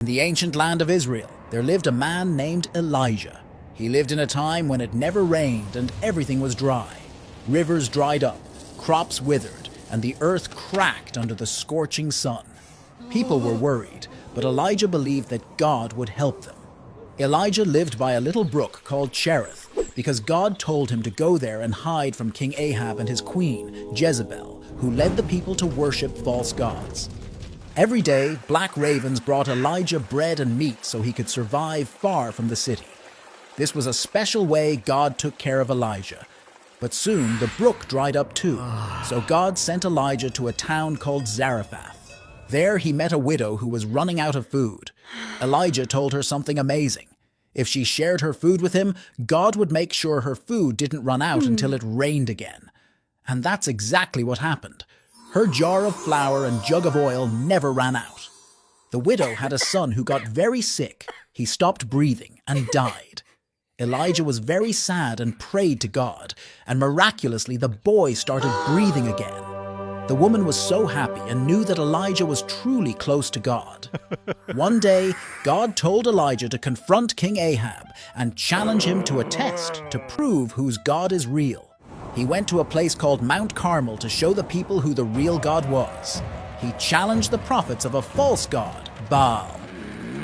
In the ancient land of Israel, there lived a man named Elijah. He lived in a time when it never rained and everything was dry. Rivers dried up, crops withered, and the earth cracked under the scorching sun. People were worried, but Elijah believed that God would help them. Elijah lived by a little brook called Cherith because God told him to go there and hide from King Ahab and his queen, Jezebel, who led the people to worship false gods. Every day, black ravens brought Elijah bread and meat so he could survive far from the city. This was a special way God took care of Elijah. But soon the brook dried up too, so God sent Elijah to a town called Zarephath. There he met a widow who was running out of food. Elijah told her something amazing. If she shared her food with him, God would make sure her food didn't run out until it rained again. And that's exactly what happened. Her jar of flour and jug of oil never ran out. The widow had a son who got very sick. He stopped breathing and died. Elijah was very sad and prayed to God, and miraculously the boy started breathing again. The woman was so happy and knew that Elijah was truly close to God. One day, God told Elijah to confront King Ahab and challenge him to a test to prove whose God is real. He went to a place called Mount Carmel to show the people who the real God was. He challenged the prophets of a false god, Baal.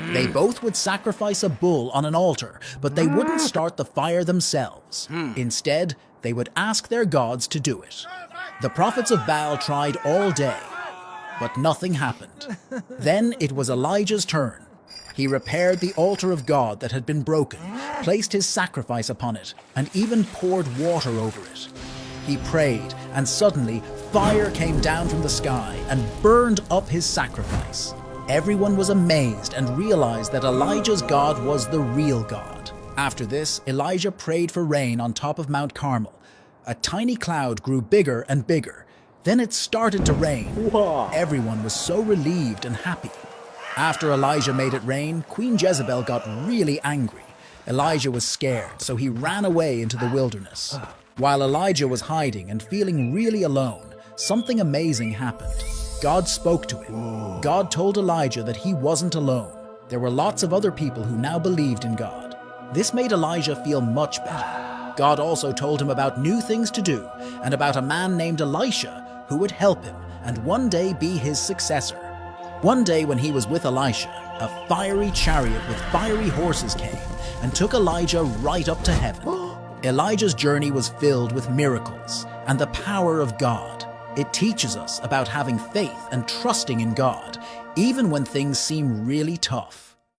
They both would sacrifice a bull on an altar, but they wouldn't start the fire themselves. Instead, they would ask their gods to do it. The prophets of Baal tried all day, but nothing happened. Then it was Elijah's turn. He repaired the altar of God that had been broken, placed his sacrifice upon it, and even poured water over it. He prayed, and suddenly fire came down from the sky and burned up his sacrifice. Everyone was amazed and realized that Elijah's God was the real God. After this, Elijah prayed for rain on top of Mount Carmel. A tiny cloud grew bigger and bigger. Then it started to rain. Everyone was so relieved and happy. After Elijah made it rain, Queen Jezebel got really angry. Elijah was scared, so he ran away into the wilderness. While Elijah was hiding and feeling really alone, something amazing happened. God spoke to him. God told Elijah that he wasn't alone. There were lots of other people who now believed in God. This made Elijah feel much better. God also told him about new things to do and about a man named Elisha who would help him and one day be his successor. One day when he was with Elisha, a fiery chariot with fiery horses came and took Elijah right up to heaven. Elijah's journey was filled with miracles and the power of God. It teaches us about having faith and trusting in God, even when things seem really tough.